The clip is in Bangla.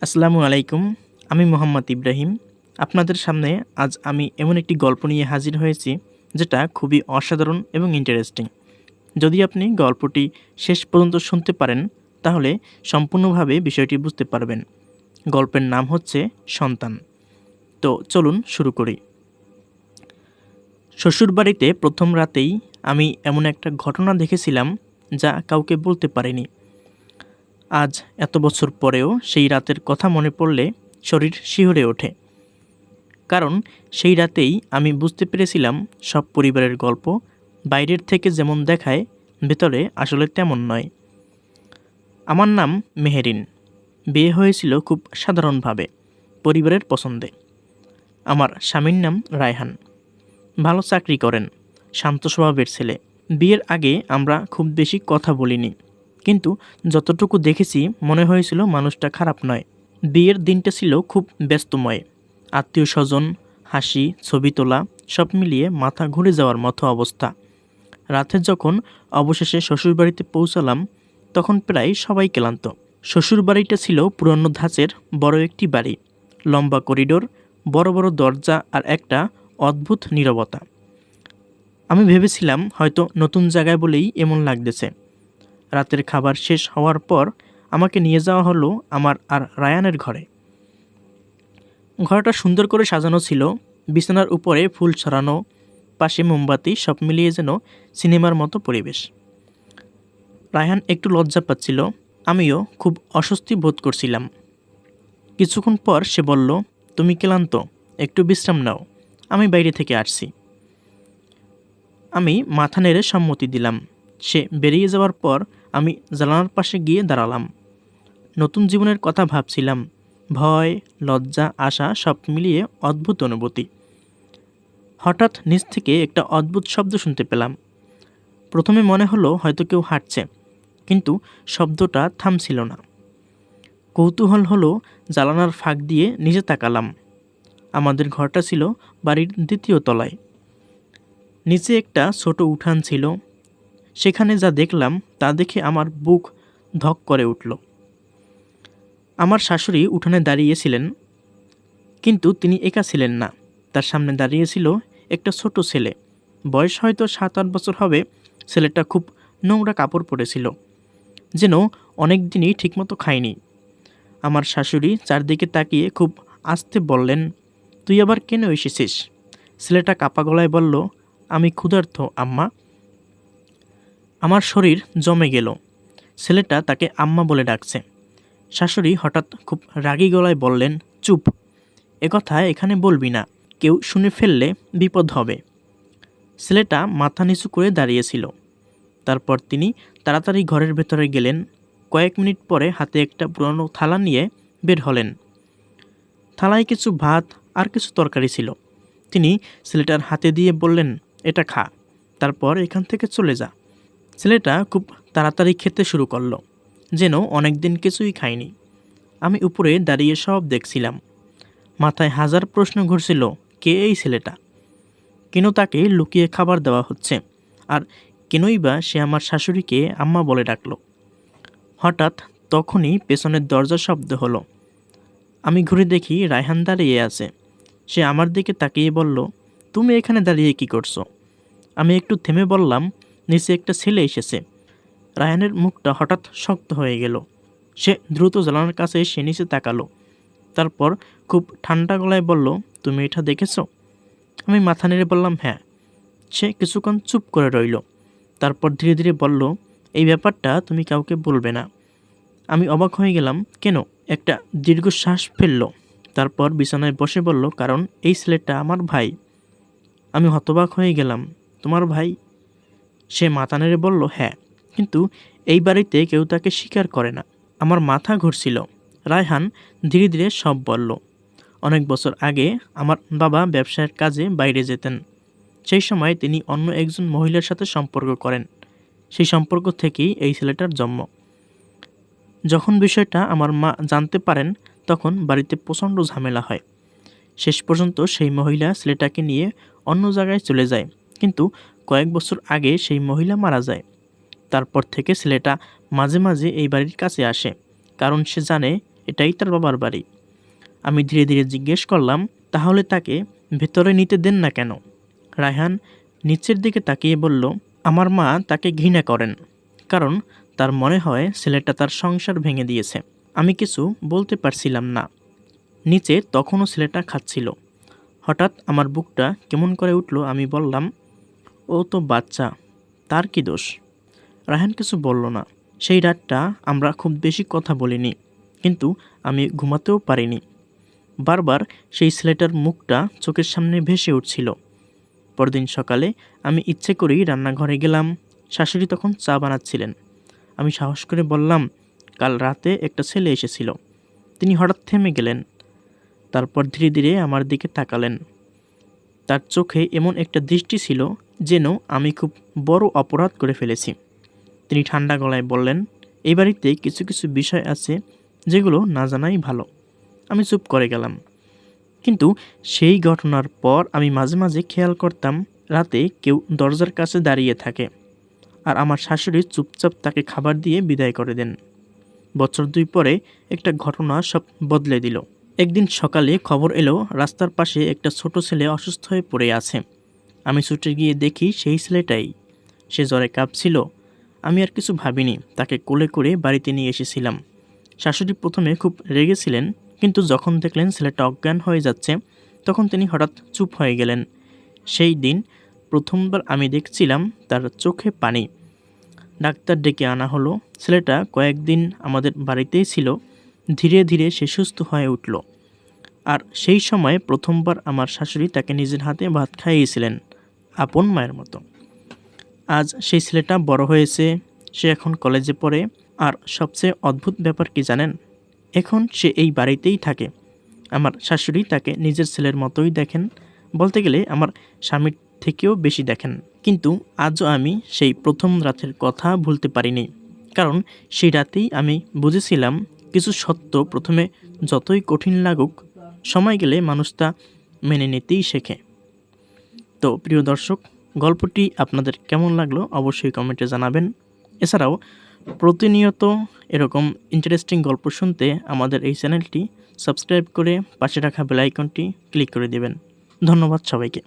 আসসালামু আলাইকুম। আমি মোহাম্মদ ইব্রাহিম। আপনাদের সামনে আজ আমি এমন একটি গল্প নিয়ে হাজির হয়েছি যেটা খুবই অসাধারণ এবং ইন্টারেস্টিং। যদি আপনি গল্পটি শেষ পর্যন্ত শুনতে পারেন তাহলে সম্পূর্ণভাবে বিষয়টি বুঝতে পারবেন। গল্পের নাম হচ্ছে সন্তান। তো চলুন শুরু করি। শ্বশুরবাড়িতে প্রথম রাতেই আমি এমন একটা ঘটনা দেখেছিলাম যা কাউকে বলতে পারিনি। আজ এত বছর পরেও সেই রাতের কথা মনে পড়লে শরীর শিহরে ওঠে। কারণ সেই রাতেই আমি বুঝতে পেরেছিলাম সব পরিবারের গল্প বাইরের থেকে যেমন দেখায় ভেতরে আসলে তেমন নয়। আমার নাম মেহেরিন। বিয়ে হয়েছিল খুব সাধারণভাবে, পরিবারের পছন্দে। আমার স্বামীর নাম রায়হান। ভালো চাকরি করেন, শান্ত স্বভাবের ছেলে। বিয়ের আগে আমরা খুব বেশি কথা বলিনি, কিন্তু যতটুকু দেখেছি মনে হয়েছিল মানুষটা খারাপ নয়। বিয়ের দিনটা ছিল খুব ব্যস্তময়। আত্মীয় স্বজন, হাসি, ছবি তোলা সব মিলিয়ে মাথা ঘুরে যাওয়ার মতো অবস্থা। রাতে যখন অবশেষে শ্বশুরবাড়িতে পৌঁছালাম তখন প্রায় সবাই ক্লান্ত। শ্বশুরবাড়িটা ছিল পুরনো ধাঁচের বড় একটি বাড়ি। লম্বা করিডোর, বড় বড় দরজা আর একটা অদ্ভুত নীরবতা। আমি ভেবেছিলাম হয়তো নতুন জায়গায় বলেই এমন লাগতেছে। রাতের খাবার শেষ হওয়ার পর আমাকে নিয়ে যাওয়া হলো আমার আর রায়ানের ঘরে। ঘরটা সুন্দর করে সাজানো ছিল, বিছানার উপরে ফুল ছড়ানো, পাশে মোমবাতি, সব মিলিয়ে যেন সিনেমার মতো পরিবেশ। রায়হান একটু লজ্জা পাচ্ছিল, আমিও খুব অস্বস্তি বোধ করছিলাম। কিছুক্ষণ পর সে বলল, তুমি ক্লান্ত, একটু বিশ্রাম নাও, আমি বাইরে থেকে আসছি। আমি মাথা নেড়ে সম্মতি দিলাম। সে বেরিয়ে যাওয়ার পর আমি জানালার পাশে গিয়ে দাঁড়ালাম। নতুন জীবনের কথা ভাবছিলাম। ভয়, লজ্জা, আশা সব মিলিয়ে অদ্ভুত অনুভূতি। হঠাৎ নিচ থেকে একটা অদ্ভুত শব্দ শুনতে পেলাম। প্রথমে মনে হলো হয়তো কেউ হাঁটছে, কিন্তু শব্দটা থামছিল না। কৌতূহল হলো, জানালার ফাঁক দিয়ে নিচে তাকালাম। আমাদের ঘরটা ছিল বাড়ির দ্বিতীয় তলায়। নিচে একটা ছোট উঠান ছিল। সেখানে যা দেখলাম তা দেখে আমার বুক ধক করে উঠল। আমার শাশুড়ি উঠানে দাঁড়িয়েছিলেন, কিন্তু তিনি একা ছিলেন না। তার সামনে দাঁড়িয়েছিল একটা ছোট ছেলে। বয়স হয়তো 7-8 বছর হবে। ছেলেটা খুব নোংরা কাপড় পরেছিল, যেন অনেক দিনই ঠিকমতো খায়নি। আমার শাশুড়ি চারদিকে তাকিয়ে খুব আস্তে বললেন, তুই আবার কেন এসেছিস? ছেলেটা কাপা গলায় বলল, আমি ক্ষুধার্ত আম্মা। আমার শরীর জমে গেল। ছেলেটা তাকে আম্মা বলে ডাকছে। শাশুড়ি হঠাৎ খুব রাগী গলায় বললেন, চুপ, একথা এখানে বলবি না, কেউ শুনে ফেললে বিপদ হবে। ছেলেটা মাথা নিচু করে দাঁড়িয়েছিল। তারপর তিনি তাড়াতাড়ি ঘরের ভেতরে গেলেন। কয়েক মিনিট পরে হাতে একটা পুরনো থালা নিয়ে বের হলেন। থালায় কিছু ভাত আর কিছু তরকারি ছিল। তিনি ছেলেটার হাতে দিয়ে বললেন, এটা খা, তারপর এখান থেকে চলে যা। ছেলেটা খুব তাড়াতাড়ি খেতে শুরু করলো, যেন অনেক দিন কিছুই খায়নি। আমি উপরে দাঁড়িয়ে সব দেখছিলাম। মাথায় হাজার প্রশ্ন ঘুরছিল, কে এই ছেলেটা? কেন তাকে লুকিয়ে খাবার দেওয়া হচ্ছে? আর কেনই বা সে আমার শাশুড়িকে আম্মা বলে ডাকলো? হঠাৎ তখনই পেছনের দরজার শব্দ হলো। আমি ঘুরে দেখি রায়হান দাঁড়িয়ে আছে। সে আমার দিকে তাকিয়ে বলল, তুমি এখানে দাঁড়িয়ে কি করছো? আমি একটু থেমে বললাম, নিচে একটা ছেলে এসেছে। রায়হানের মুখটা হঠাৎ শক্ত হয়ে গেল। সে দ্রুত জানালার কাছে এসে নিচে তাকালো। তারপর খুব ঠান্ডা গলায় বলল, তুমি এটা দেখেছো? আমি মাথা নেড়ে বললাম, হ্যাঁ। সে কিছুক্ষণ চুপ করে রইল। তারপর ধীরে ধীরে বলল, এই ব্যাপারটা তুমি কাউকে বলবে না। আমি অবাক হয়ে গেলাম, কেন? একটা দীর্ঘশ্বাস ফেলল। তারপর বিছানায় বসে বলল, কারণ এই ছেলেটা আমার ভাই। আমি হতবাক হয়ে গেলাম, তোমার ভাই? সে মাথা নেড়ে বলল, হ্যাঁ, কিন্তু এই বাড়িতে কেউ তাকে স্বীকার করে না। আমার মাথা ঘুরছিল। রায়হান ধীরে ধীরে সব বলল। অনেক বছর আগে আমার বাবা ব্যবসায়ের কাজে বাইরে যেতেন। সেই সময় তিনি অন্য একজন মহিলার সাথে সম্পর্ক করেন। সেই সম্পর্ক থেকেই এই ছেলেটার জন্ম। যখন বিষয়টা আমার মা জানতে পারেন তখন বাড়িতে প্রচণ্ড ঝামেলা হয়। শেষ পর্যন্ত সেই মহিলা ছেলেটাকে নিয়ে অন্য জায়গায় চলে যায়, কিন্তু কয়েক বছর আগে সেই মহিলা মারা যায়। তারপর থেকে ছেলেটা মাঝে মাঝে এই বাড়ির কাছে আসে, কারণ সে জানে এটাই তার বাবার বাড়ি। আমি ধীরে ধীরে জিজ্ঞেস করলাম, তাহলে তাকে ভেতরে নিতে দেন না কেন? রায়হান নিচের দিকে তাকিয়ে বলল, আমার মা তাকে ঘৃণা করেন, কারণ তার মনে হয় ছেলেটা তার সংসার ভেঙে দিয়েছে। আমি কিছু বলতে পারছিলাম না। নিচে তখনও ছেলেটা খাচ্ছিল। হঠাৎ আমার বুকটা কেমন করে উঠল। আমি বললাম, ও তো বাচ্চা, তার কি দোষ? রায়হান কিছু বলল না। সেই রাতটা আমরা খুব বেশি কথা বলিনি, কিন্তু আমি ঘুমাতেও পারিনি। বারবার সেই ছেলেটার মুখটা চোখের সামনে ভেসে উঠছিল। পরদিন সকালে আমি ইচ্ছে করেই রান্নাঘরে গেলাম। শাশুড়ি তখন চা বানাচ্ছিলেন। আমি সাহস করে বললাম, কাল রাতে একটা ছেলে এসেছিল। তিনি হঠাৎ থেমে গেলেন। তারপর ধীরে ধীরে আমার দিকে তাকালেন। তার চোখে এমন একটা দৃষ্টি ছিল যেন আমি খুব বড় অপরাধ করে ফেলেছি। তিনি ঠান্ডা গলায় বললেন, এই বাড়িতে কিছু কিছু বিষয় আছে যেগুলো না জানাই ভালো। আমি চুপ করে গেলাম। কিন্তু সেই ঘটনার পর আমি মাঝে মাঝে খেয়াল করতাম, রাতে কেউ দরজার কাছে দাঁড়িয়ে থাকে, আর আমার শাশুড়ি চুপচাপ তাকে খাবার দিয়ে বিদায় করে দেন। বছর 2 পরে একটা ঘটনা সব বদলে দিল। একদিন সকালে খবর এলো, রাস্তার পাশে একটা ছোট ছেলে অসুস্থ হয়ে পড়ে আছে। আমি ছুটে গিয়ে দেখি সেই ছেলেটাই। সে জ্বরে কাঁপছিল। আমি আর কিছু ভাবিনি, তাকে কোলে করে বাড়িতে নিয়ে এসেছিলাম। শাশুড়ি প্রথমে খুব রেগেছিলেন, কিন্তু যখন দেখলেন ছেলেটা অজ্ঞান হয়ে যাচ্ছে, তখন তিনি হঠাৎ চুপ হয়ে গেলেন। সেই দিন প্রথমবার আমি দেখছিলাম তার চোখে পানি। ডাক্তার ডেকে আনা হলো। ছেলেটা কয়েকদিন আমাদের বাড়িতেই ছিল। ধীরে ধীরে সে সুস্থ হয়ে উঠল। আর সেই সময় প্রথমবার আমার শাশুড়ি তাকে নিজের হাতে ভাত খাইয়েছিলেন, আপন মায়ের মতো। আজ সেই ছেলেটা বড় হয়েছে, সে এখন কলেজে পড়ে। আর সবচেয়ে অদ্ভুত ব্যাপার কি জানেন? এখন সে এই বাড়িতেই থাকে। আমার শাশুড়ি তাকে নিজের ছেলের মতোই দেখেন, বলতে গেলে আমার স্বামীর থেকেও বেশি দেখেন। কিন্তু আজও আমি সেই প্রথম রাতের কথা ভুলতে পারিনি, কারণ সেই রাতেই আমি বুঝেছিলাম কিছু সত্য প্রথমে যতই কঠিন লাগুক, সময় গেলে মানুষ তা মেনে নিতেই শেখে। তো প্রিয় দর্শক, গল্পটি আপনাদের কেমন লাগলো অবশ্যই কমেন্টে জানাবেন। এছাড়াও প্রতিনিয়ত এরকম ইন্টারেস্টিং গল্প শুনতে আমাদের এই চ্যানেলটি সাবস্ক্রাইব করে পাশে রাখা বেল আইকনটি ক্লিক করে দেবেন। ধন্যবাদ সবাইকে।